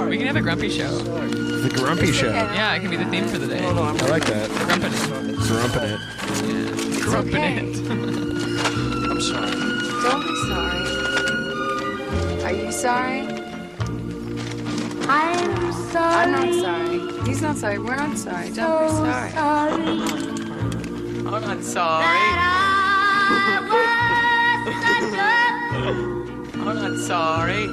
We can have a grumpy show. The grumpy show. Yeah, it can be the theme for the day. I like that. Grumping it. Grumping it. Yeah. Grumping it. I'm sorry. Don't be sorry. Are you sorry? I'm sorry. I'm not sorry. He's not sorry. We're not sorry. Don't be sorry. I'm not sorry. I'm not sorry.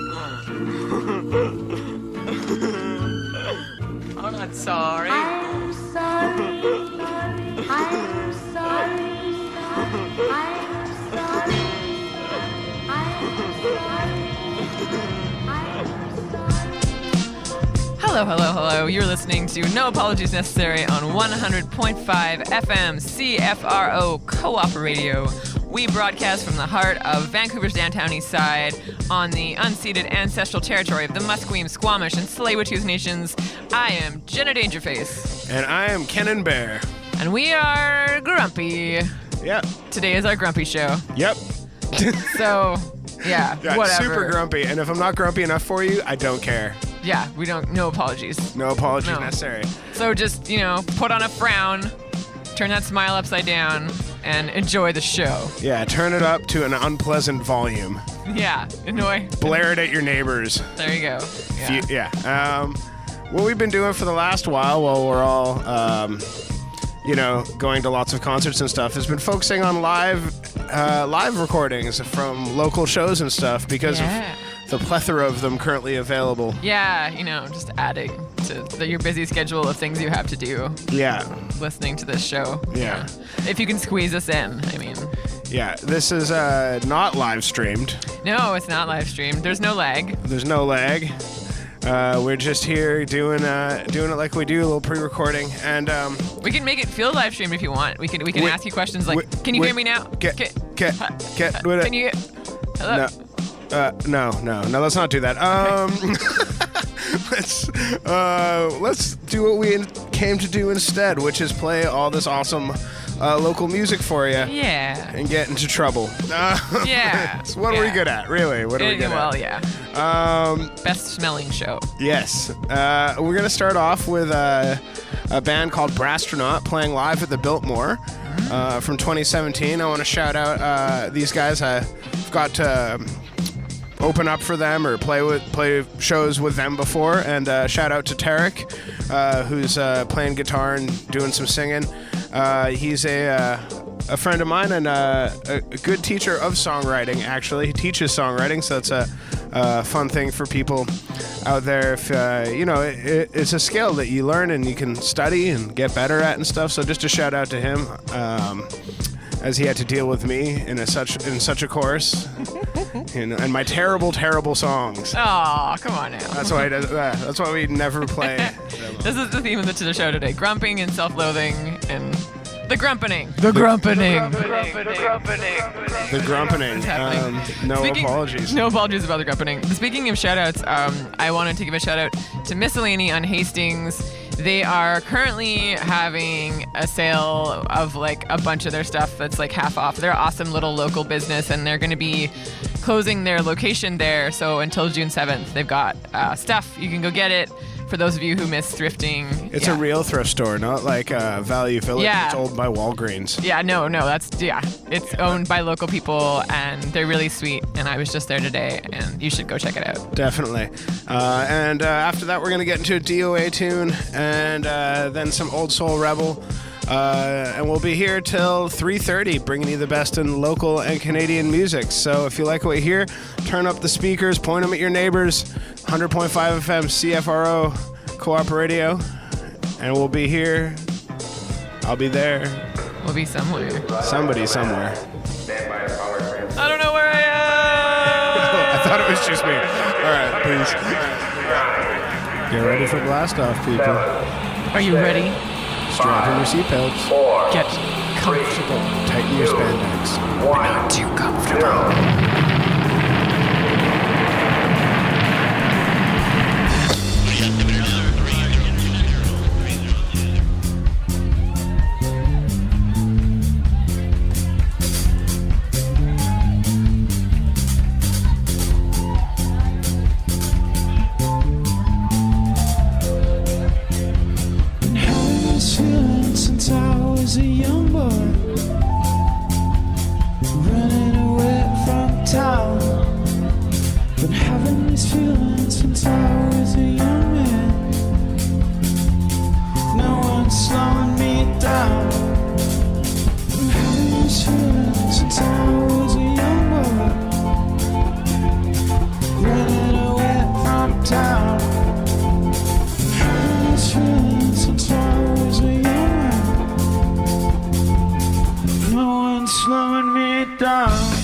I'm not sorry. I'm sorry. I'm sorry. Hello. You're listening to No Apologies Necessary on 100.5 FM CFRO Co-op Radio. We broadcast from the heart of Vancouver's downtown east side on the unceded ancestral territory of the Musqueam, Squamish, and Tsleil-Waututh nations. I am Jenna DangerFace. And I am Kenan Bear. And we are grumpy. Yep. Today is our grumpy show. Yep. So, yeah, whatever. Super grumpy. And if I'm not grumpy enough for you, I don't care. Yeah, we don't, no apologies. No apologies necessary. So just, put on a frown, turn that smile upside down, and enjoy the show. Yeah, turn it up to an unpleasant volume. Yeah, annoy. Blare it at your neighbors. There you go. Yeah. What we've been doing for the last while we're all, going to lots of concerts and stuff has been focusing on live recordings from local shows and stuff because of the plethora of them currently available. Yeah, just adding to your busy schedule of things you have to do. Yeah. Listening to this show. Yeah. If you can squeeze us in, I mean. Yeah, this is not live streamed. No, it's not live streamed. There's no lag. There's no lag. We're just here doing it like we do, a little pre-recording, and we can make it feel live streamed if you want. We can ask you questions like, can you hear me now? Can you? Hello? No, let's not do that. Let's do what we came to do instead, which is play all this awesome local music for you. Yeah. And get into trouble. Yeah. So what are we good at, really? What are we good at? Well, yeah. Best smelling show. Yes. We're going to start off with a band called Brasstronaut playing live at the Biltmore from 2017. I want to shout out these guys. I've got to open up for them or play shows with them before, and shout out to Thicke, who's playing guitar and doing some singing. He's a friend of mine and a good teacher of songwriting. Actually, he teaches songwriting, so it's a fun thing for people out there. If it's a skill that you learn and you can study and get better at and stuff. So just a shout out to him, as he had to deal with me in such a course. And my terrible songs. Oh, come on now. That's why he does that. That's why we never play. This is the theme of the show today: grumping and self-loathing and the grumpening. The grumpening. No apologies. No apologies about the grumpening. Speaking of shout-outs, I wanted to give a shout-out to Miscellany on Hastings. They are currently having a sale of like a bunch of their stuff that's like half off. They're an awesome little local business, and they're going to be closing their location there. So until June 7th, they've got stuff. You can go get it. For those of you who miss thrifting. It's a real thrift store, not like Value Village. Yeah. It's owned by Walgreens. Yeah, no, it's owned by local people, and they're really sweet, and I was just there today, and you should go check it out. Definitely. And after that, we're going to get into a DOA tune, and then some Old Soul Rebel. And we'll be here till 3:30, bringing you the best in local and Canadian music. So if you like what you hear, turn up the speakers, point them at your neighbors. 100.5 FM CFRO Co-op Radio, and we'll be here. I'll be there. We'll be somewhere. Somebody somewhere. I don't know where I am. I thought it was just me. All right, please. Get ready for blast off, people. Are you ready? Strap in your seatbelts. Get comfortable. Tighten your spandex. We're not too comfortable. these feelings since I was a young man. No one's slowing me down. I'm having these feelings since I was a young boy, running away from town. I'm having these feelings since I was a young man. No one's slowing me down.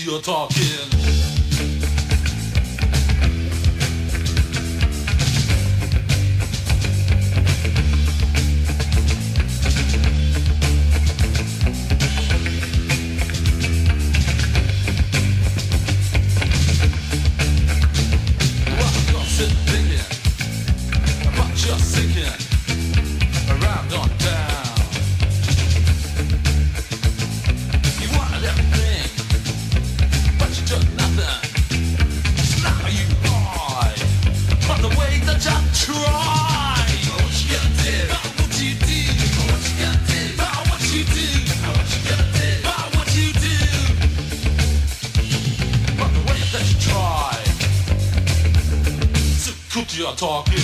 you're talking. You're talking.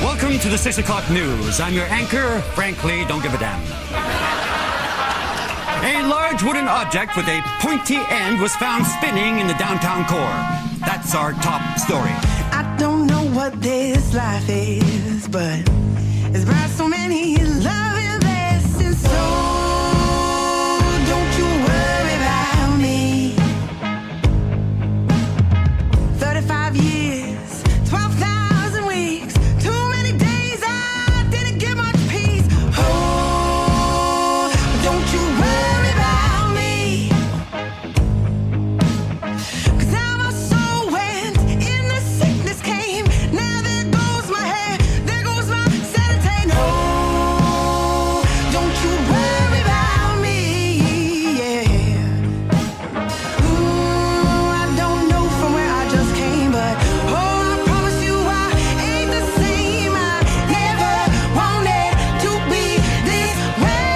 Welcome to the 6 o'clock news. I'm your anchor, frankly, don't give a damn. A large wooden object with a pointy end was found spinning in the downtown core. That's our top story. I don't know what this life is, but it's brought so many loving blessings. So don't you worry about me. 35 years, 12,000 weeks, too many days I didn't get much peace. Oh, don't you worry about me. 'Cause how my soul went in the sickness came. Now there goes my hair, there goes my sanity. No, don't you worry about me. Yeah. Ooh, I don't know from where I just came, but oh, I promise you I ain't the same. I never wanted to be this way.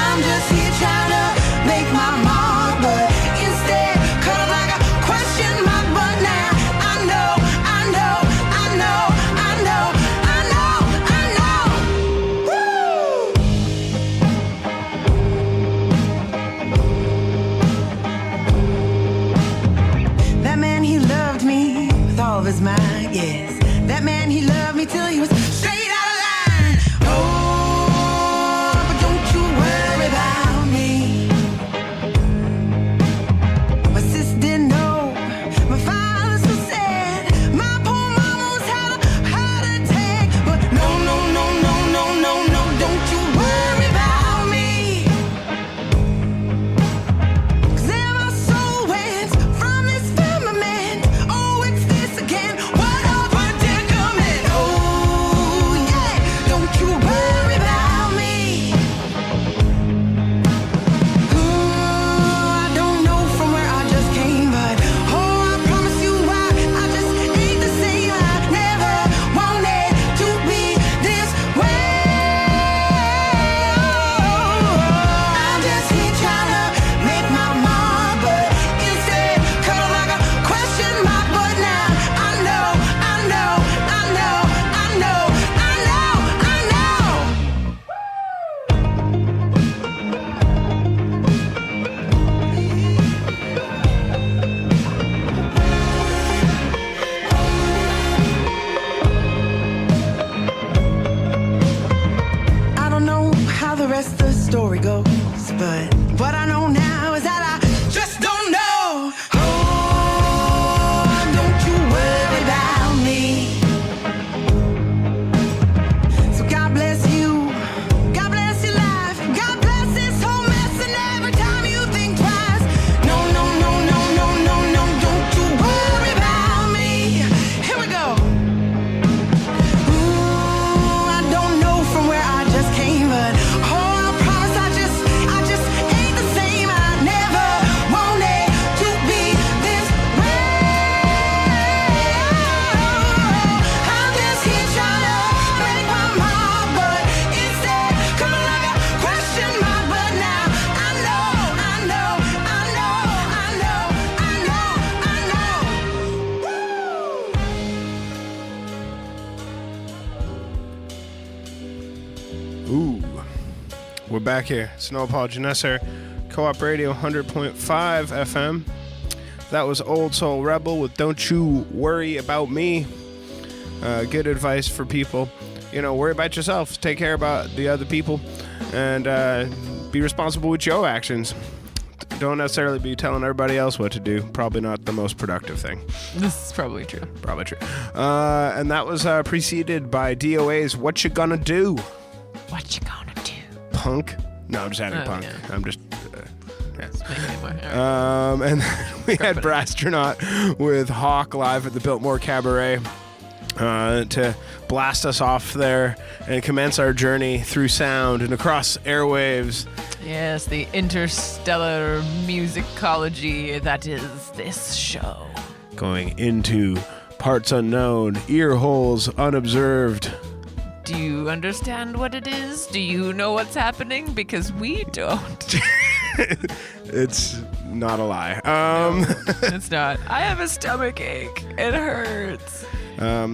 I'm just here trying to make my mark, but instead cut it like a question mark. But now I know, I know, I know, I know, I know, I know. Woo! That man, he loved me with all of his mind, yes. That man, he loved me till he was straight out of line. Oh, but don't you worry about me. back here. It's no apology necessary. Co-op Radio 100.5 FM. That was Old Soul Rebel with Don't You Worry About Me. Good advice for people. Worry about yourself. Take care about the other people. And be responsible with your actions. Don't necessarily be telling everybody else what to do. Probably not the most productive thing. This is probably true. Probably true. And that was preceded by DOA's What You Gonna Do? What you gonna do? Punk? No, I'm just adding punk. Yeah. I'm just... Let's make it more. All right. And we had Brasstronaut with Hawk live at the Biltmore Cabaret to blast us off there and commence our journey through sound and across airwaves. Yes, the interstellar musicology that is this show. Going into parts unknown, ear holes unobserved. Do you understand what it is? Do you know what's happening? Because we don't. It's not a lie. It's not. I have a stomach ache. It hurts.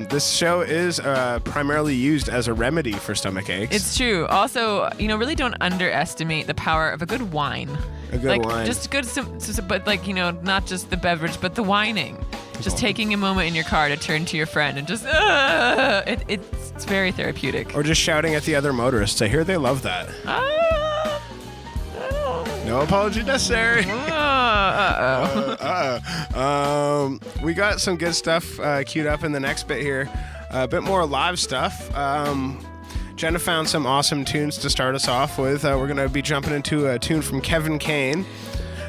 This show is primarily used as a remedy for stomach aches. It's true. Also, really don't underestimate the power of a good wine. A good wine. Just good, but not just the beverage, but the whining. Just taking a moment in your car to turn to your friend and just, it's very therapeutic. Or just shouting at the other motorists. I hear they love that. No apology necessary. We got some good stuff queued up in the next bit here. A bit more live stuff. Jenna found some awesome tunes to start us off with. We're going to be jumping into a tune from Kevin Kane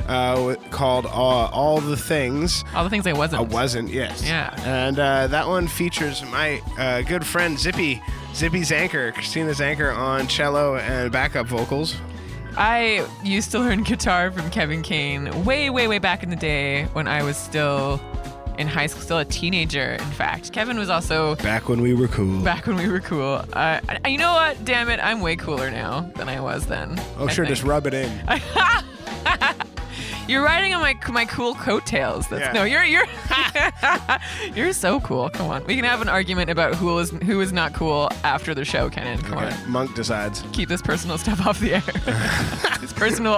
called All the Things. All the Things I Wasn't. I Wasn't, yes. Yeah. And that one features my good friend Zippy Zanker, Christina Zanker on cello and backup vocals. I used to learn guitar from Kevin Kane way, way, way back in the day when I was still in high school, still a teenager, in fact. Kevin was also... Back when we were cool. You know what? Damn it, I'm way cooler now than I was then. Oh, sure, just rub it in. You're riding on my cool coattails. No, you're so cool. Come on, we can have an argument about who is not cool after the show, Kenan. Come on. Monk decides. Keep this personal stuff off the air. This personal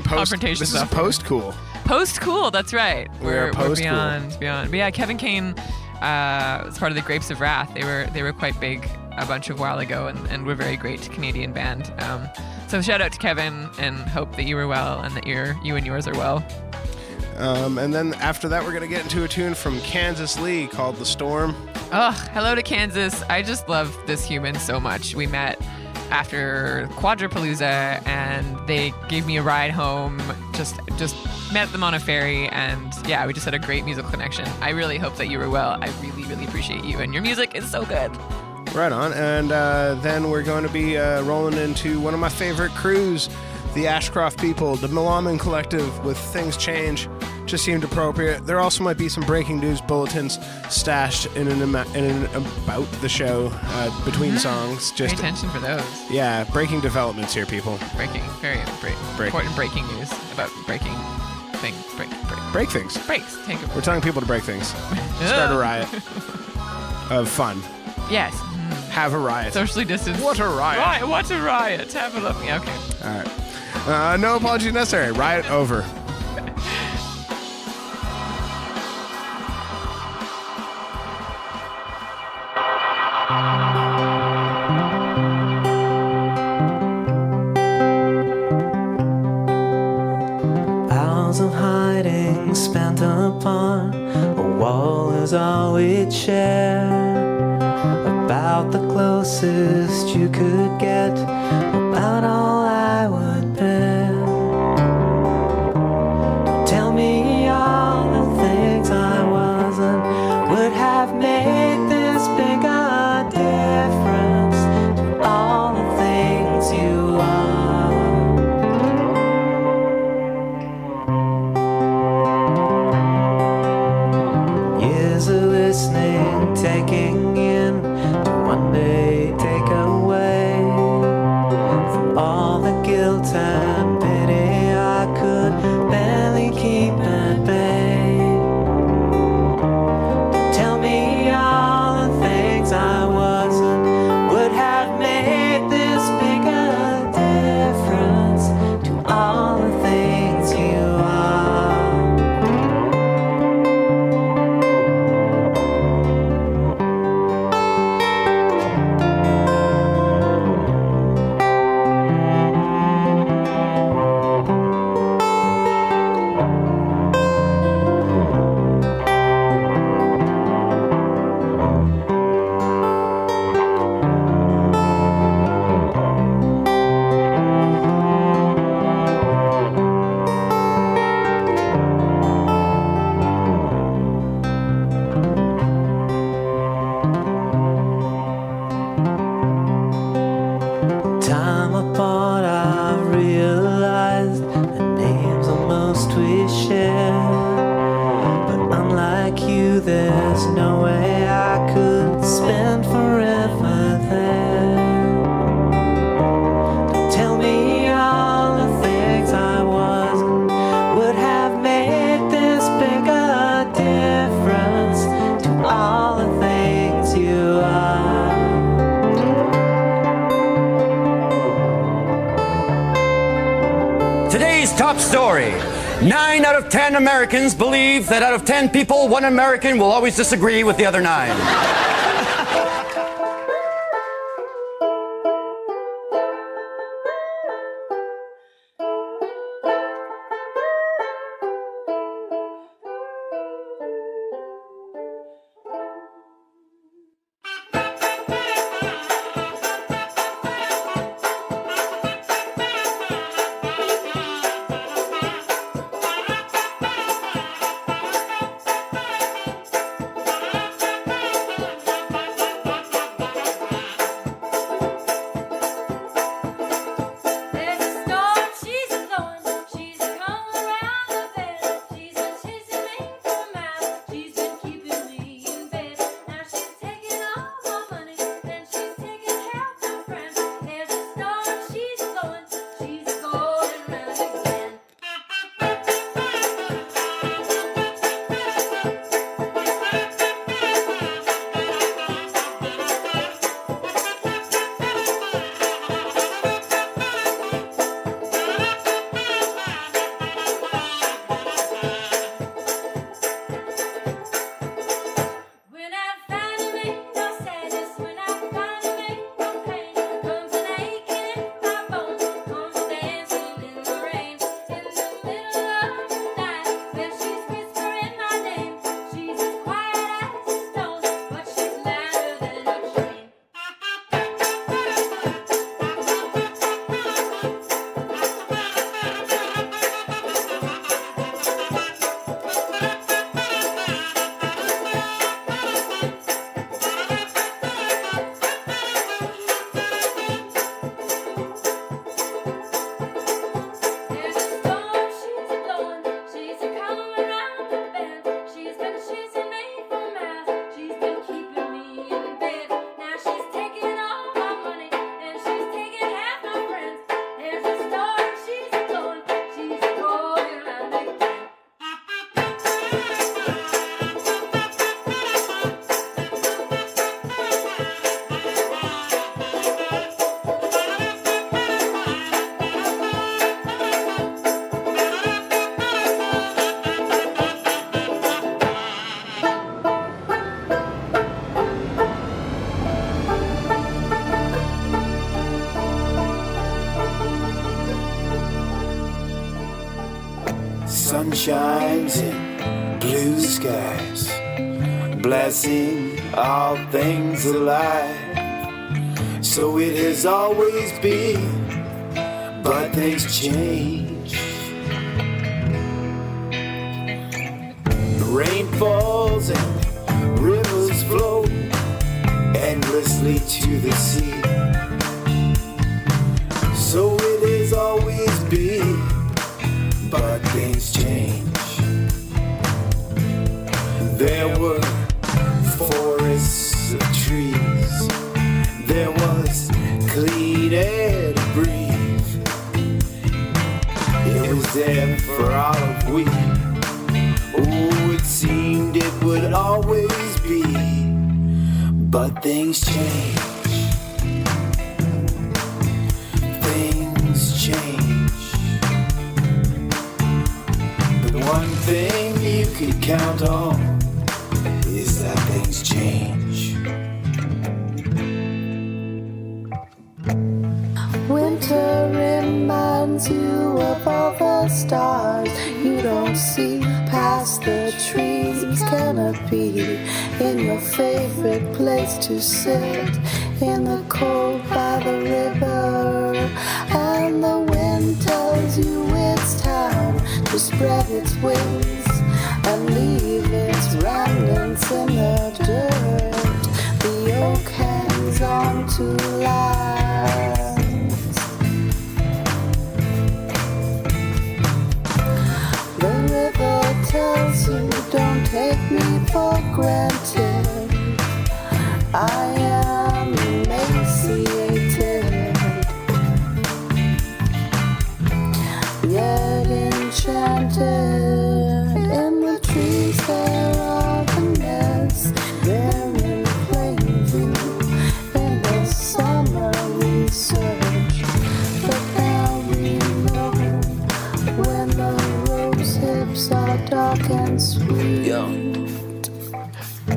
confrontation This stuff. is post cool. Post cool. That's right. We're post beyond. But yeah, Kevin Kane was part of the Grapes of Wrath. They were quite big a bunch of while ago, and we're a very great Canadian band. So shout out to Kevin, and hope that you are well and that you and yours are well. And then after that, we're going to get into a tune from Kansas Lee called The Storm. Hello to Kansas. I just love this human so much. We met after Quadripalooza, and they gave me a ride home. Just met them on a ferry, and yeah, we just had a great musical connection. I really hope that you were well. I really, really appreciate you, and your music is so good. Right on. And then we're going to be rolling into one of my favorite crews, the Ashcroft People, the Melawmen Collective with Things Change. Just seemed appropriate. There also might be some breaking news bulletins stashed in and about the show between songs. Just pay attention for those. Yeah, breaking developments here, people. Very important breaking news about breaking things. Break things. Breaks. We're telling people to break things. Start a riot of fun. Yes. Have a riot. Socially distanced. What a riot. What a riot. Have a look. Yeah, okay. All right. No apology necessary. Riot over. Hours of hiding spent upon a wall is all we'd share. About the closest you could get, about all I would bear. Don't tell me all the things I wasn't would have made this big a difference to all the things you are. Years of listening, taking in, one day take away from all the guilt and pity I could barely keep at bay. Don't tell me all the things I wasn't would have made this big a difference. there's no way I could spend forever there. Tell me all the things I wasn't would have made this big a difference to all the things you are. Today's top story. 9 out of 10 Americans believe that out of 10 people, 1 American will always disagree with the other 9. Sun shines in blue skies, blessing all things alive. So it has always been, but things change. Rain falls and rivers flow endlessly to the sea. So it has always been, but things change. There were forests of trees, there was clean air to breathe. It was there for all of we. Oh, it seemed it would always be, but things change. Things change. The one thing you can count on is that things change. Winter reminds you of all the stars you don't see past the trees canopy. In your favorite place to sit, in the cold by the river, and the wind tells you it's time to spread its wings and leave its remnants in the dirt. The oak hangs on to last. The river tells you don't take me for granted. I am emaciated, yet enchanted. In the trees there are the nests, they're in plain view. In the summer we search, but now we know when the rose hips are dark and sweet. Yo.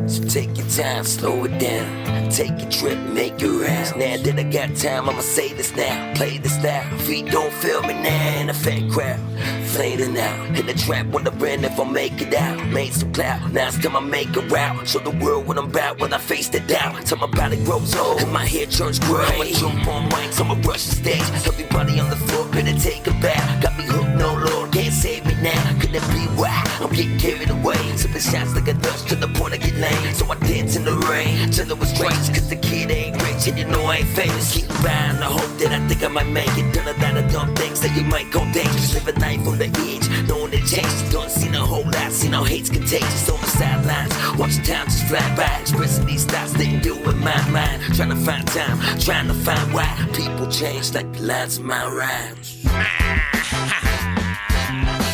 So take your time, slow it down. Take a trip, make it round. Now that I got time, I'ma say this now. Play this now. Feet don't feel me now in a fat crowd. Fading out. Hit the trap when the brand if I make it out. Made some clout. Now it's time I make a route. Show the world what I'm about when I face the doubt. Till my body grows old and my hair turns gray. I'ma jump on mics, I'ma rush the stage. Everybody on the floor better take a bow. Got me hooked, no Lord, can't save me now. Could it be why I'm getting carried away? Sipping shots like a dust to the point I get lame. So I dance in the rain till it was strange. Cause the kid ain't rich and you know I ain't famous. Keep buying, I hope that I think I might make it. Done a lot of dumb things that you might go dangerous. Live a life on the edge, knowing it changes. Don't seen a whole lot, seen how hate's contagious. On the sidelines, watching time just fly by. Expressing these thoughts, they do in my mind. Trying to find time, trying to find why people change like the lines of my rhymes.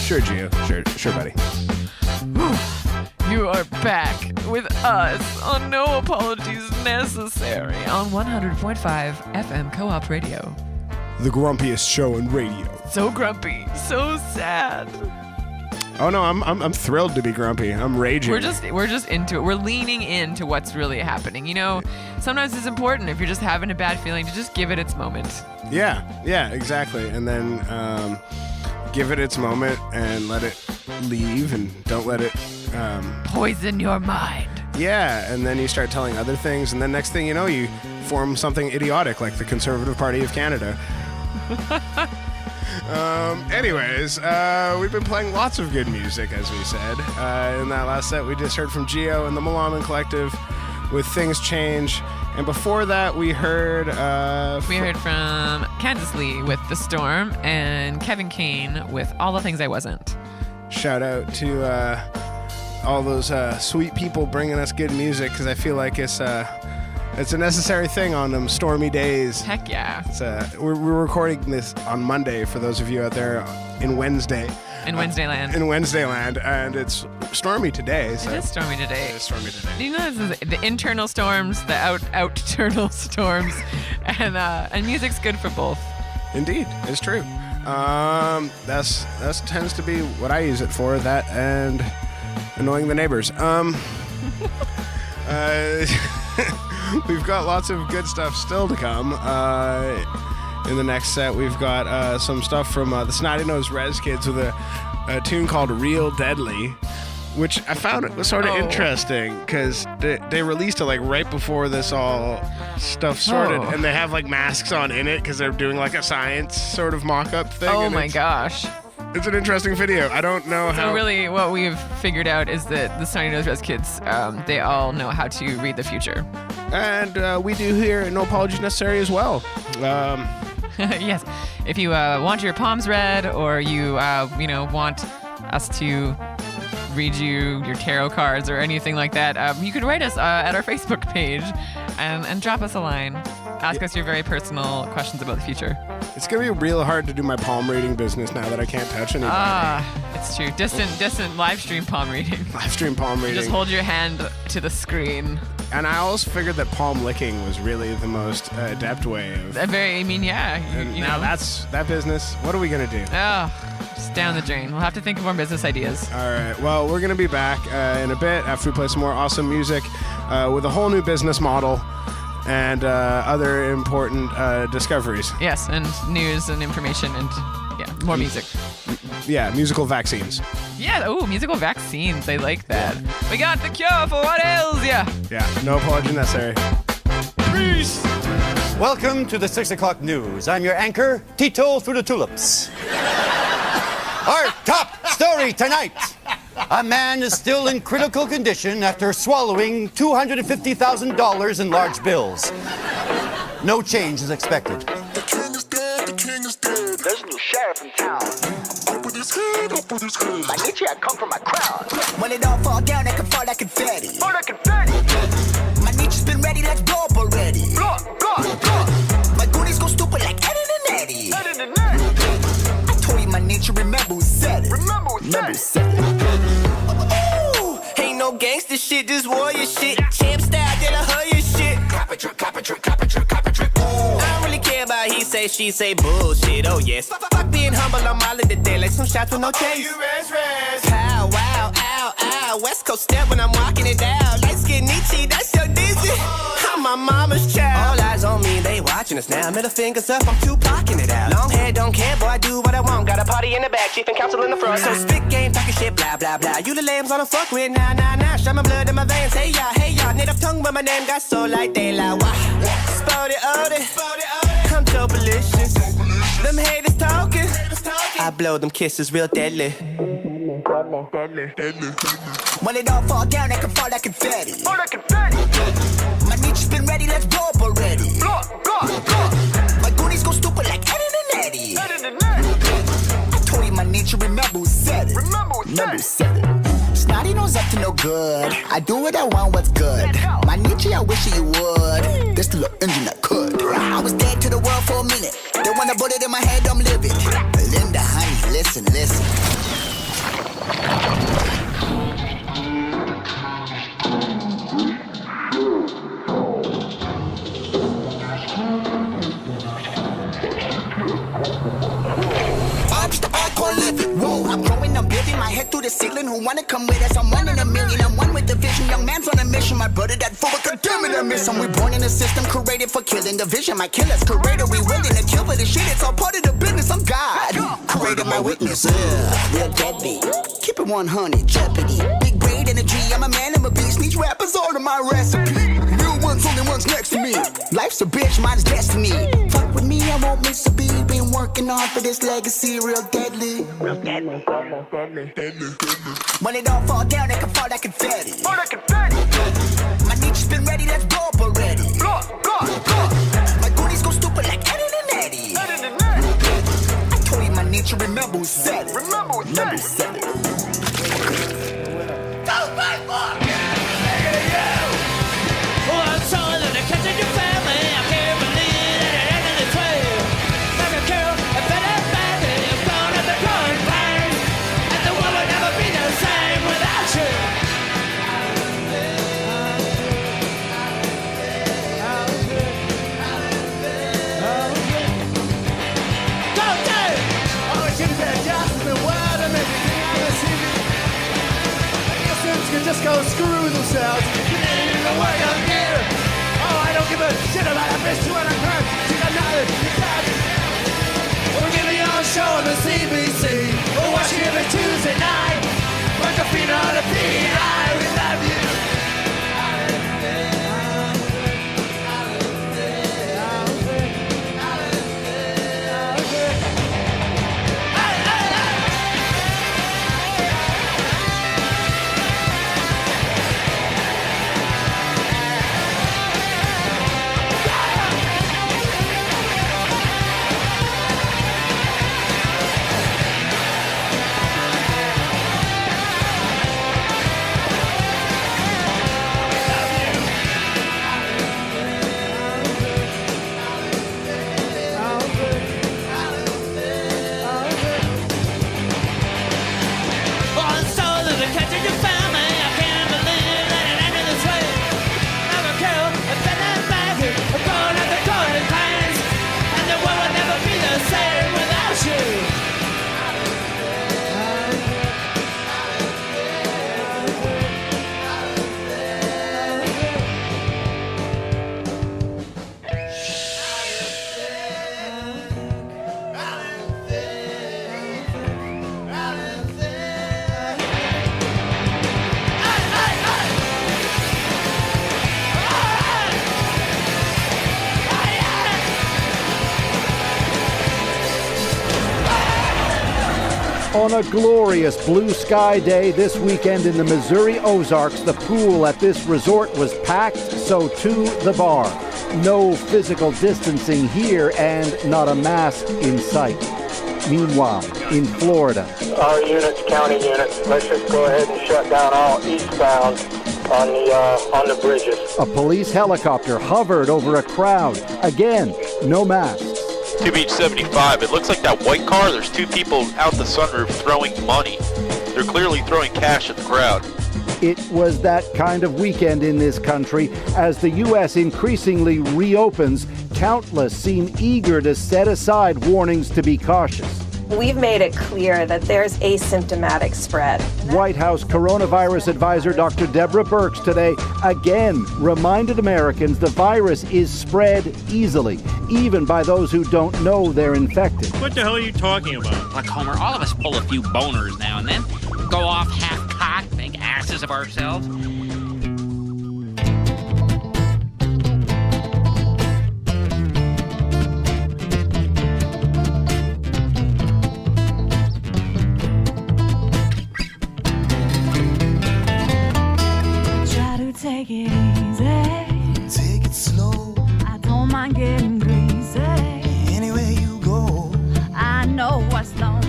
Sure, Gio. Sure, buddy. You are back with us on No Apologies Necessary on 100.5 FM Co-op Radio. The grumpiest show in radio. So grumpy, so sad. Oh no, I'm thrilled to be grumpy. I'm raging. We're just into it. We're leaning into what's really happening. You know, sometimes it's important if you're just having a bad feeling to just give it its moment. Yeah, exactly. And then give it its moment and let it leave and don't let it poison your mind. Yeah, and then you start telling other things, and then next thing you know, you form something idiotic like the Conservative Party of Canada. Anyways, we've been playing lots of good music, as we said. In that last set, we just heard from Gio and the Melawmen Collective with Things Change. And before that, we heard from Kansas Lee with The Storm and Kevin Kane with All the Things I Wasn't. Shout out to all those sweet people bringing us good music, because I feel like it's a necessary thing on them stormy days. Heck yeah. We're recording this on Monday for those of you out there in Wednesday. In Wednesdayland. In Wednesdayland, and it's stormy today. So. It is stormy today. It is stormy today. You know, this is the internal storms, the out-internal storms, and music's good for both. Indeed, it's true. That tends to be what I use it for. That and annoying the neighbors. We've got lots of good stuff still to come. In the next set, we've got some stuff from the Snotty Nosed Rez Kids with a tune called Real Deadly, which I found it was sort of interesting because they released it like right before this all stuff started, and they have like masks on in it because they're doing like a science sort of mock-up thing. Oh my gosh. It's an interesting video. I don't know how. So really what we've figured out is that the Snotty Nosed Rez Kids, they all know how to read the future. And we do here at No Apologies Necessary as well. Yes. If you want your palms read, or you want us to read you your tarot cards or anything like that, you can write us at our Facebook page and drop us a line. Ask us your very personal questions about the future. It's going to be real hard to do my palm reading business now that I can't touch anybody. It's true. Distant live stream palm reading. Live stream palm reading. You just hold your hand to the screen. And I always figured that palm licking was really the most adept way of... Now that's that business. What are we going to do? Just down the drain. We'll have to think of more business ideas. All right. Well, we're going to be back in a bit after we play some more awesome music with a whole new business model and other important discoveries. Yes, and news and information and, more music. Yeah, musical vaccines. Yeah, musical vaccines. I like that. We got the cure for what ails ya. Yeah, no apology necessary. Peace. Welcome to the 6 o'clock news. I'm your anchor, Tito through the tulips. Our top story tonight. A man is still in critical condition after swallowing $250,000 in large bills. No change is expected. The king is dead, the king is dead. There's a new sheriff in town. My nature, I come from my crowd. When it all fall down, I can fall like confetti. My nature's been ready, let's blow up already. My goonies go stupid like Ed and Eddie. I told you my nature, remember who said it. Remember who said it. Ooh, ain't no gangster shit, just warrior shit. Champ style, did I heard your shit. Cop a trick, cop a trick, cop a trick, cop a trick. I don't really care about he say, she say bullshit, oh yes. Fuck being humble, I'm all in the day like some shots with no chase. Pow, wow, ow, ow. West Coast step when I'm walking it down. Light skin Nietzsche, that's your dizzy. I'm my mama's child. All eyes on me, they watching us now. Middle fingers up, I'm Tupacing it out. Long hair, don't care, boy, I do what I want. Got a party in the back, chief and council in the front. So spit game, talking shit, blah, blah, blah. You the lambs on the fuck with, nah, nah, nah. Shut my blood in my veins, hey, y'all. Native tongue, but my name got soul like daylight. Wah. Spot it, I'm so delicious. Them haters talking. I blow them kisses real deadly. When it all fall down, I can fall like confetti. My nature's been ready, let's blow up already. My goonies go stupid like Ed and Eddie. I told you my nature, remember who said it. Remember who said it. Snotty knows up to no good. I do what I want, what's good. My nature, I wish you would. This little engine that could. I was dead to the world for a minute. Then when I put it in my head, I'm living. Linda, honey, listen. I'm growing, I'm building my head through the ceiling. Who wanna come with us? I'm one in a million. I'm one with the vision. Young man's on a mission. My brother that forward, damn it, I miss him. We born in a system created for killing. The vision, my killers creator. We willing to kill for the shit. It's all part of the business. I'm God. Created my witness. Real deadbeat. Keep it 100. Jeopardy. Big brain energy. I'm a man, I'm a beast. These rappers all of my recipe. Real ones, only ones next to me. Life's a bitch, mine's destiny. Fuck with me, I won't miss a beat. Been working hard for this legacy. Real deadly. When it all fall down, it can fall like confetti. My nature's been ready, let's blow up already. My goonies go stupid like Ed and Eddie. I told you my nature, remember who said it. Remember who said it. Don't fight for me! Oh, I'm sorry that I catch your family. I can't believe that it ended this way. Like a girl, a better bad than you've gone at the growing pains. And the world will never be the same without you. Go, Dave! Oh, it should have been just the word and everything I received. Can just go screw themselves. You need to work on here. Oh, I don't give a shit about a bitch when I cry. You got nothing. You got it. We're giving you a show on the CBC. We're watching every Tuesday night. Like a feet on a beat. We love you. On a glorious blue sky day this weekend in the Missouri Ozarks, the pool at this resort was packed, so too the bar. No physical distancing here and not a mask in sight. Meanwhile, in Florida, Our units, county units, let's just go ahead and shut down all eastbound on the bridges. a police helicopter hovered over a crowd. Again, no masks. 2 Beach 75. It looks like that white car. There's two people out the sunroof throwing money. They're clearly throwing cash at the crowd. It was that kind of weekend in this country. As the U.S. increasingly reopens, countless seem eager to set aside warnings to be cautious. We've made it clear that there's asymptomatic spread. White House coronavirus advisor Dr. Deborah Birx today again reminded Americans the virus is spread easily, even by those who don't know they're infected. What the hell are you talking about? Look, Homer, all of us pull a few boners now and then. Go off half-cocked, make asses of ourselves. Try to take it easy. Take it slow. I don't mind getting greasy. Anywhere you go. I know what's lonely.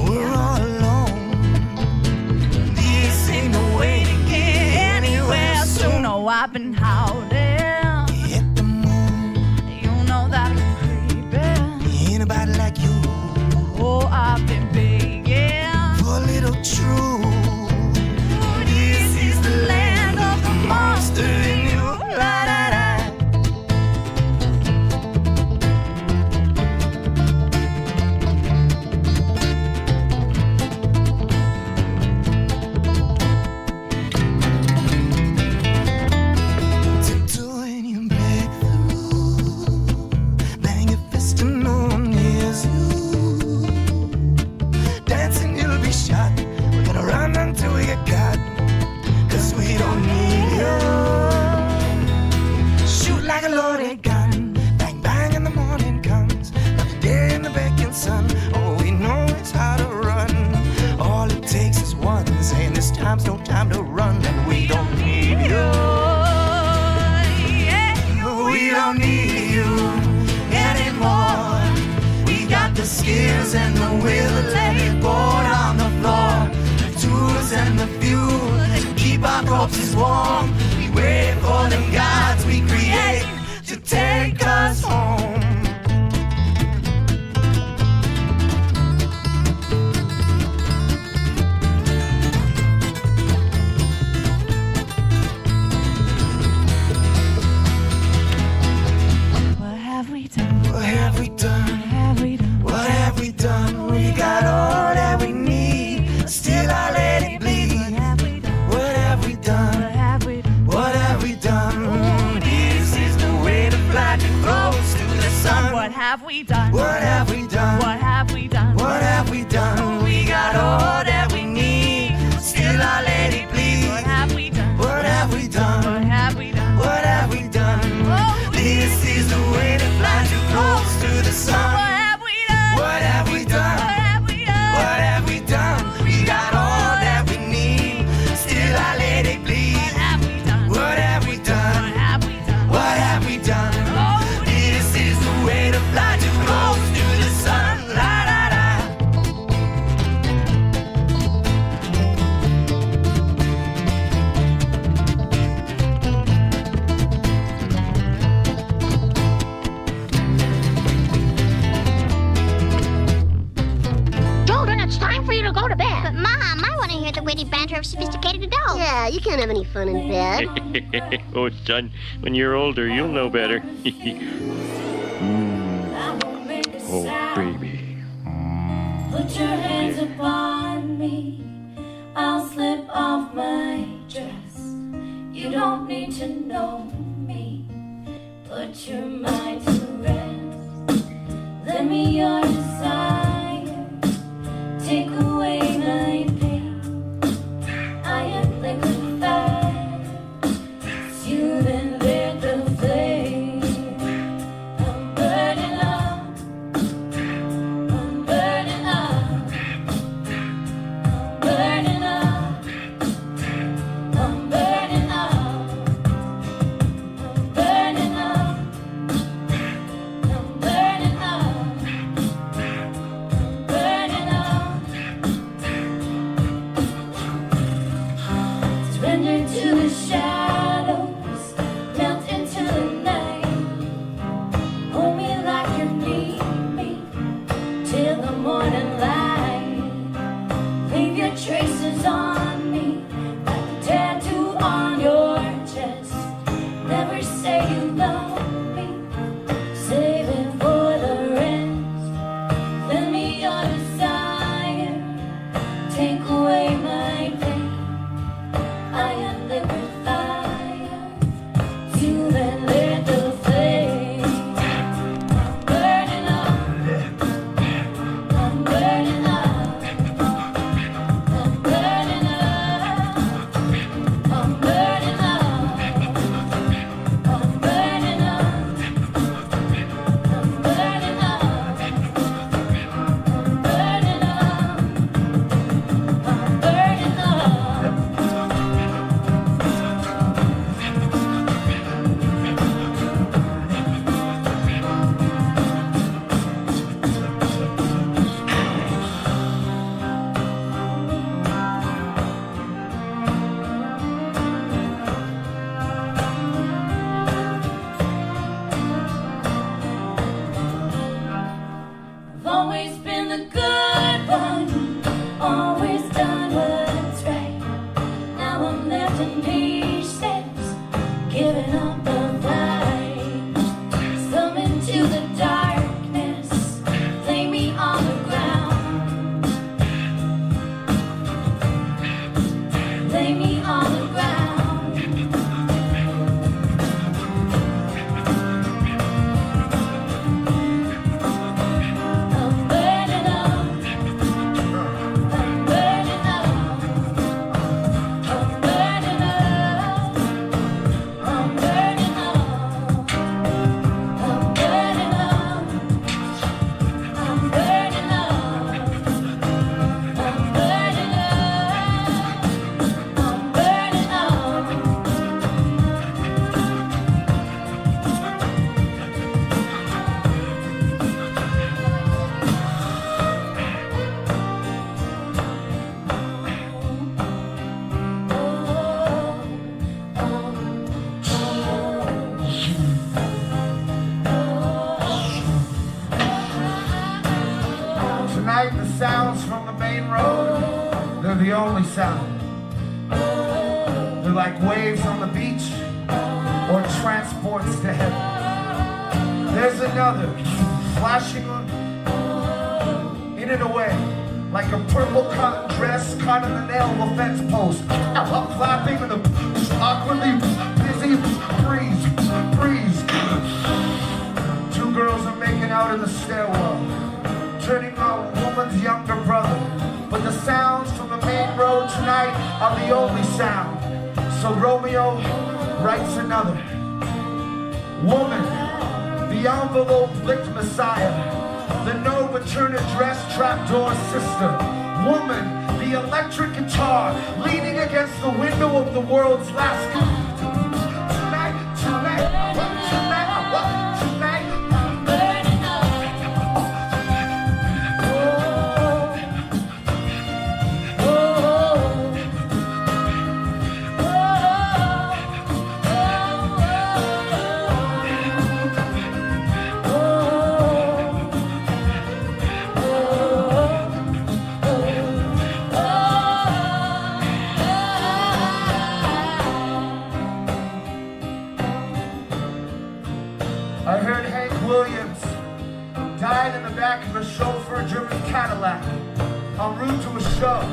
We're all alone. This ain't no way to get anywhere soon. No, I've been howling. Hit the moon. You know that I'm creeping. Anybody like you? Oh, I've been begging for a little truth. This is the land of the monster in you. La, da, da. Tiptoeing you break through. Bang your fist and no one hears you. Dancing you'll be shot. We're gonna run until we get caught. 'Cause we don't need you. Shoot like a loaded gun. Bang, bang, and the morning comes. Another day in the baking sun. Oh, we know it's hard to run. All it takes is one. Saying this time's no time to run. And we don't need you. We don't need you anymore. We got the skills and the will to lay it board on the floor. The tools and the fuel to keep our corpses warm. We wait for them gods we create to take us home. What have we done? What have we done? What have we done? What have we done? We got all that we need. Still I let it bleed. What have we done? What have we done? What have we done? This is the way to fly too close to the sun. What have we done? What have we done? What have we done? What have we done? We got all that we need. Still I let it bleed. What have we done? What have we done? What have we done? What have we done? This is the way to fly too close to the sun. What have we done? What have we done? What have we done? What have we done? We got all that we need. Still I let it bleed. What have we done? What have we done? What have we done? What have we done? This is the way to fly too close to the sun. La da da. Children, it's time for you to go to bed. But, Mom, I want to hear the witty banter of sophisticated adults. Yeah, you can't have any fun in bed. Oh, son, when you're older, you'll know better. Oh, baby. Put your hands upon me. I'll slip off my dress. You don't need to know me. Put your mind to rest. Lend me your desire. Take away my pain. I am liquefied. It's you that lit the flame. I'm burning up. I'm burning up. I'm burning up. I'm burning up. I'm burning up. away my pain. I am lit with fire to that little flame. I'm burning up. I'm burning up. I'm burning up. I'm burning up. I'm burning up. I'm burning up. I'm burning up. I'm burning up. I've always been the good one, always done what's right. Now I'm left in pieces, giving up the fight. Summon to the darkness, lay me on the ground. Lay me on the ground. I'm burning up. I'm burning up. I'm burning up. I'm burning up. I'm burning up. I'm burning up. I'm burning up. I'm burning up. Tonight, the sounds from the main road, they're the only sound. They're like waves on the beach or transports to heaven. There's another flashing in and away like a purple cotton dress caught in the nail of a fence post. I'm clapping in the awkwardly busy breeze. Two girls are making out in the stairwell, turning on a woman's younger brother. But the sounds from the main road tonight are the only sound. So Romeo writes another. Woman, the envelope-licked messiah, the no-return address trapdoor sister. Woman, the electric guitar leaning against the window of the world's last. Tonight. I'm burning up. I heard Hank Williams died in the back of a chauffeur-driven Cadillac en route to a show.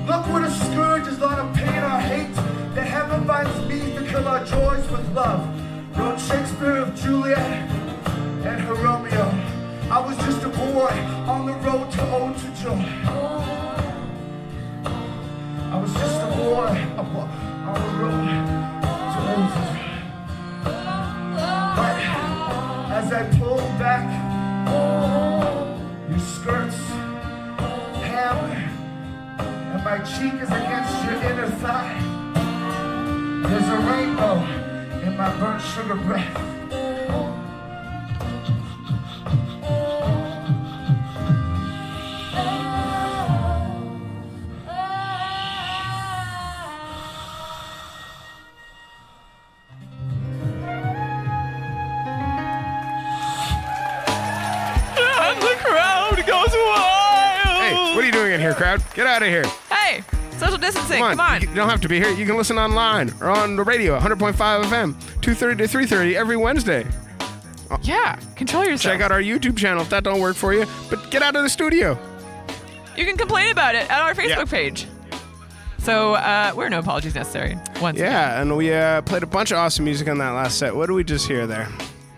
Look what a scourge is not of pain or hate, that heaven finds means to kill our joys with love. Wrote Shakespeare of Juliet and her Romeo. I was just a boy on the road to ode to joy. I was just a boy on the road to ode to joy. But as I pulled back your skirts, hammer, and my cheek is against your inner thigh, there's a rainbow in my burnt sugar breath. Here, crowd. Get out of here. Hey, social distancing. Come on. You don't have to be here. You can listen online or on the radio, 100.5 FM, 2:30 to 3:30 every Wednesday. Yeah, control yourself. Check out our YouTube channel if that don't work for you, but get out of the studio. You can complain about it at our Facebook page. So we're No Apologies Necessary. Once again. And we played a bunch of awesome music on that last set. What did we just hear there?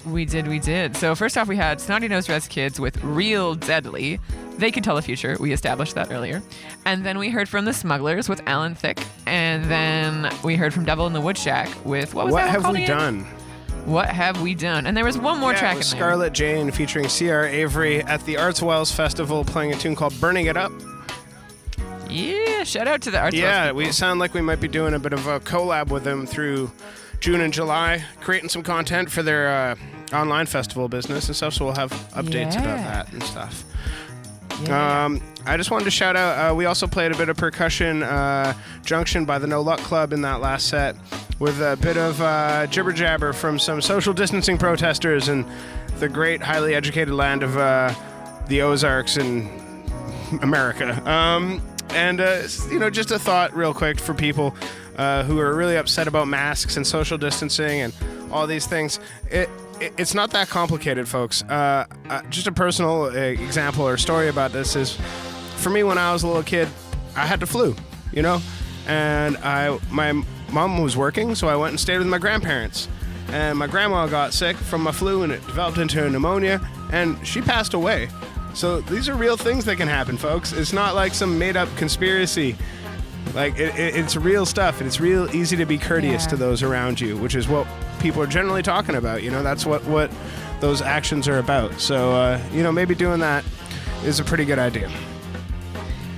We did. So first off, we had Snotty Nose Dress Kids with Real Deadly. They Can Tell the Future. We established that earlier. And then we heard from the Smugglers with Alan Thicke. And then we heard from Devil in the Woodshack with, what was that Have called We again? Done? What Have We Done? And there was one more track in there. Scarlet Jane featuring C.R. Avery at the ArtsWells Festival playing a tune called Burning It Up. Yeah, shout out to the ArtsWells. Yeah, we sound like we might be doing a bit of a collab with them through June and July, creating some content for their online festival business and stuff, so we'll have updates about that and stuff. Yeah. I just wanted to shout out, we also played a bit of Percussion Junktion by the No Luck Club in that last set with a bit of jibber jabber from some social distancing protesters in the great, highly educated land of the Ozarks in America. Just a thought real quick for people who are really upset about masks and social distancing and all these things. It's not that complicated, folks. Just a personal example or story about this is, for me, when I was a little kid, I had the flu, and my mom was working, so I went and stayed with my grandparents. And my grandma got sick from my flu, and it developed into pneumonia, and she passed away. So these are real things that can happen, folks. It's not like some made-up conspiracy. Like, it's real stuff, and it's real easy to be courteous to those around you, which is what people are generally talking about. That's what those actions are about. So, maybe doing that is a pretty good idea.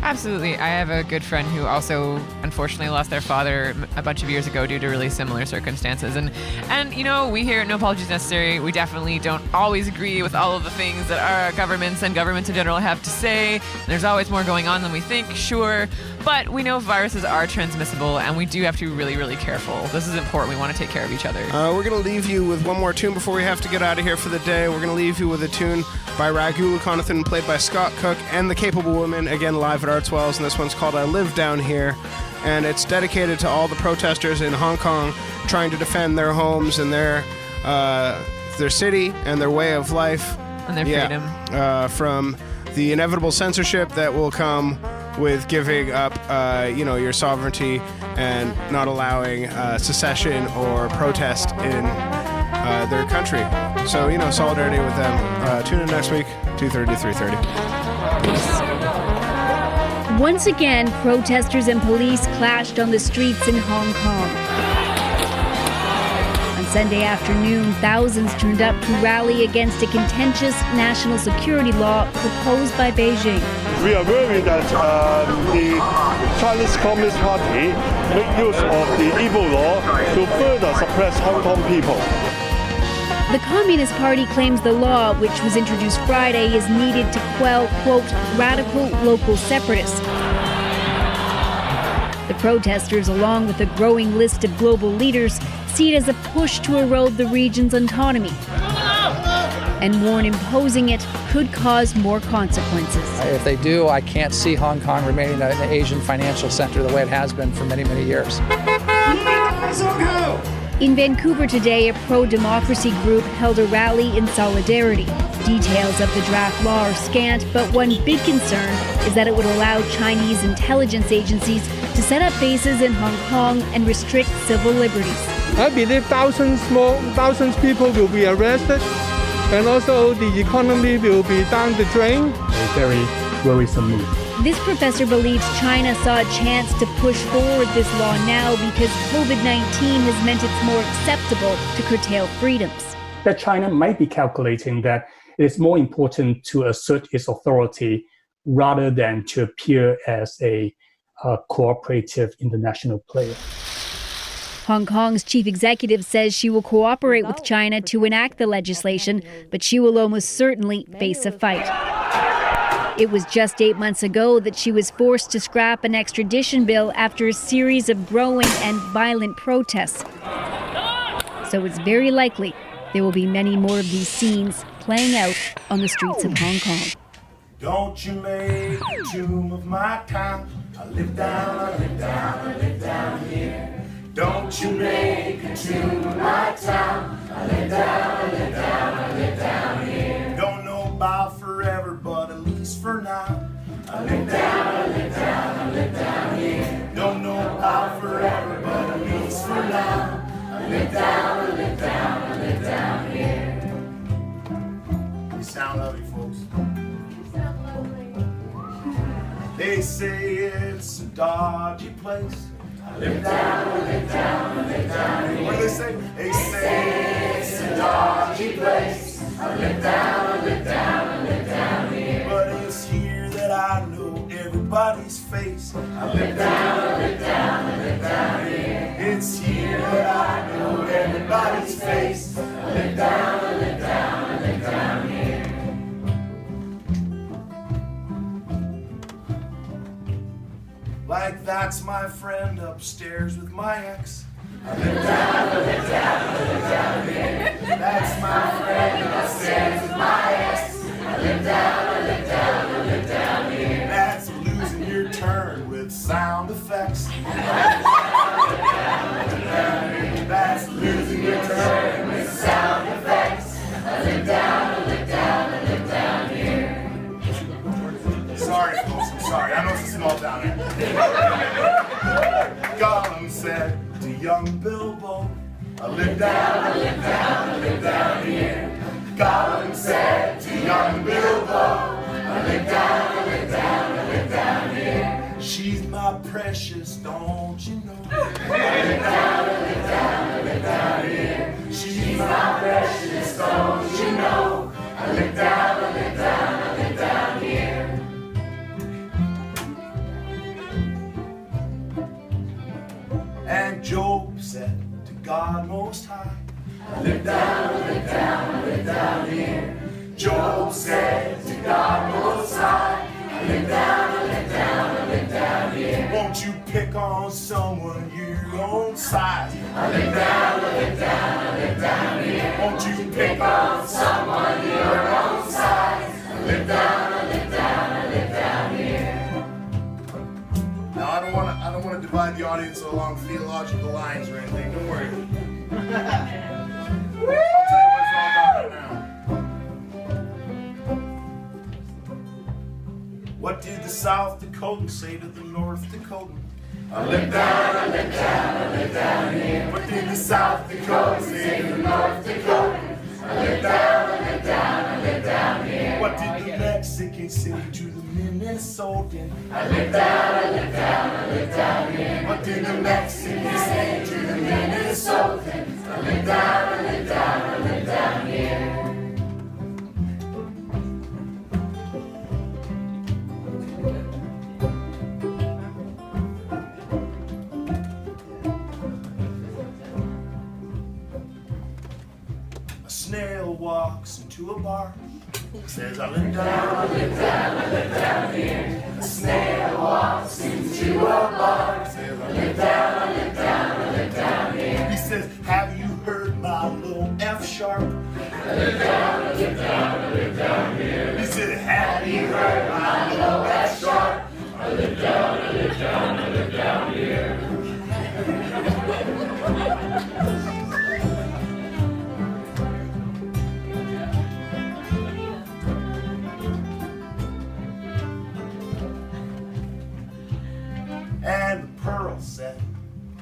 Absolutely. I have a good friend who also unfortunately lost their father a bunch of years ago due to really similar circumstances. And we here at No Apologies Necessary, we definitely don't always agree with all of the things that our governments and governments in general have to say. There's always more going on than we think, sure. But we know viruses are transmissible, and we do have to be really, really careful. This is important. We want to take care of each other. We're going to leave you with one more tune before we have to get out of here for the day. We're going to leave you with a tune by Raghu Lakonathan, played by Scott Cook and the Capable Woman, again live at ArtsWells, and this one's called I Live Down Here, and it's dedicated to all the protesters in Hong Kong trying to defend their homes and their city and their way of life. And their freedom. From the inevitable censorship that will come with giving up, your sovereignty and not allowing secession or protest in their country. So, solidarity with them. Tune in next week, 2:30 to 3:30. Once again, protesters and police clashed on the streets in Hong Kong. On Sunday afternoon, thousands turned up to rally against a contentious national security law proposed by Beijing. We are worried that the Chinese Communist Party make use of the evil law to further suppress Hong Kong people. The Communist Party claims the law, which was introduced Friday, is needed to quell, quote, radical local separatists. The protesters, along with a growing list of global leaders, see it as a push to erode the region's autonomy and warn imposing it could cause more consequences. If they do, I can't see Hong Kong remaining an Asian financial center the way it has been for many, many years. In Vancouver today, a pro-democracy group held a rally in solidarity. Details of the draft law are scant, but one big concern is that it would allow Chinese intelligence agencies to set up bases in Hong Kong and restrict civil liberties. I believe thousands people will be arrested, and also the economy will be down the drain. A very worrisome move. This professor believes China saw a chance to push forward this law now because COVID-19 has meant it's more acceptable to curtail freedoms. That China might be calculating that it is more important to assert its authority rather than to appear as a cooperative international player. Hong Kong's chief executive says she will cooperate with China to enact the legislation, but she will almost certainly face a fight. It was just 8 months ago that she was forced to scrap an extradition bill after a series of growing and violent protests. So it's very likely there will be many more of these scenes playing out on the streets of Hong Kong. Don't you make a tomb of my town. I live down, I live down, I live down here. Don't you make a tomb of my town. I live down, I live down, I live down here. Don't know about forever, but at least for now. I live down, I live down, I live down here. Don't know live down, I live down, I live down here. You sound lovely, folks. They say it's a dodgy place. I live down, I live down, I live down here. What do they say? They say it's a dodgy place. I live down, I live down, I live down here. But it's here that I know everybody's face. I live down, I live down, I live down here. It's here that I know everybody's face. I live down, I live down, I live down here. Like that's my friend upstairs with my ex. I live down, I live down, I live down here. That's my friend upstairs with my ex. I live down, I live down, I live down here. That's losing your turn with sound effects. I live down, I live down, I live down here. That's losing your turn with sound effects. I live down, I live down, I live down here. Sorry, folks, I'm sorry. I know it's a small town here. Gollum said to young Bilbo, I live down, I live down, I live down here. Gollum said to young Bilbo, I live down, I live down, I live down here. She's my precious, don't you know? I live down, I live down, I live down here. She's my precious, don't you know? I live down, I live down, I live down here. And Job said to God Most High, I live down, I live down, I live down here. Job said to God Most High, I live down, I live down, I live down here. Won't you pick on someone your own size? I live down, I live down, I live down here. Won't you pick on someone your own size? I live down, I live down, I live down here. Now I don't want to divide the audience along theological lines or anything. Don't worry. I'll tell you what it's all about right now. What did the South Dakotan say to the North Dakotan? I live down, I live down, I live down here. What did the South Dakotan say to the North Dakotan? I live down, I live down, I live down here. What did the Mexican say to the Minnesotan? I live down, I live down, I live down here. What did the Mexican say to the Minnesotan? I live down, I live down, I live down here. A snail walks into a bar. Says I live down, I live down, I live down here. A snail walks into a bar. Says I live down, I live down, I live down here. He says, have you heard my little F sharp? I live down, I live down, I live down here. He said, have you heard my little F sharp? I live down, I live down, I live down here. And the pearl said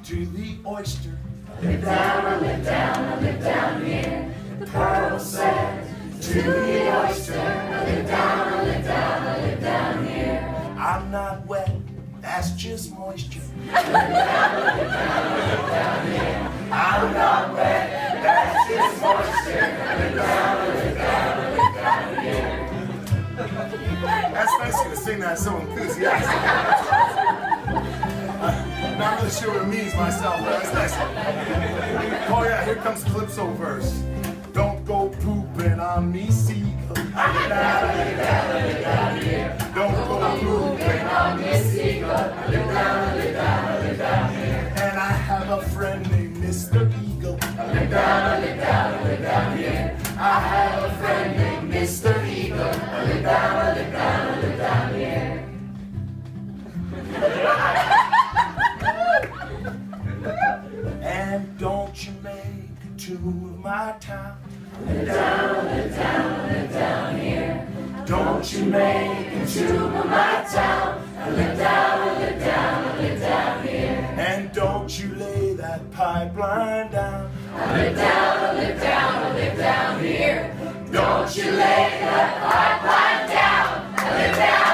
to the oyster, I live down, I live down, I live down here. The pearl said to the oyster, I live down, I live down, I live down here. I'm not wet, that's just moisture. I live down, I live down, I live down here. I'm not wet, that's just moisture. I live down, I live down, I live down here. That's nice to sing that so enthusiastic. I'm not really sure what it means myself, but that's nice. Oh yeah, here comes Calypso verse. Don't go pooping on me, seagull. I live down, I live down, I live down here. Don't go pooping on me, seagull. I live down, I live down, I live down here. And I have a friend named Mr. Eagle. I live down, I live down, I live down here. I have a friend named Mr. Eagle. I live down, I live down, I live down here. And don't you make a tune of my town. I live down, I live down, I live down here. Don't you make a tune of my town. I live down, I live down, I live down here. And don't you lay that pipeline down. live down here. Don't you lay that pipeline down. I live down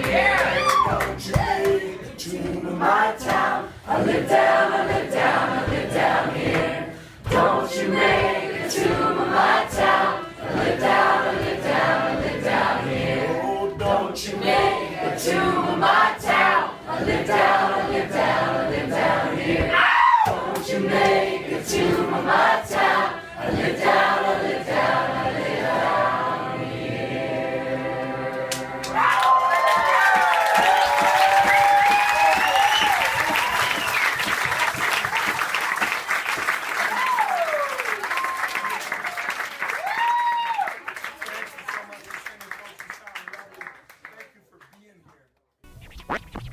here. Don't you lay the tune of my town. I live down here. Don't you make a tomb of my town. I live down here. Oh, don't you make a tomb of my town. I live down here. Don't you make a tomb of my town. I live down here.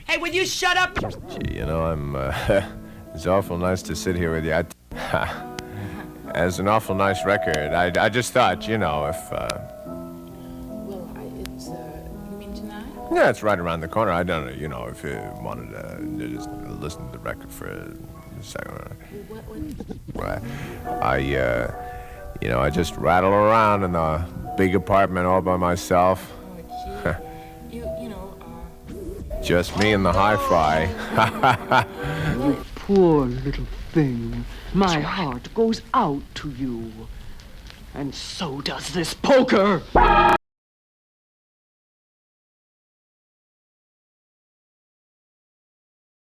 Hey, will you shut up? Gee, you know, it's awful nice to sit here with you. As an awful nice record. I just thought, you know, if... Well, it's, you mean tonight? Yeah, it's right around the corner. I don't know, you know, if you wanted to just listen to the record for a second. Right. You know, I just rattle around in the big apartment all by myself. Just me and the hi-fi. You poor little thing. My heart goes out to you. And so does this poker.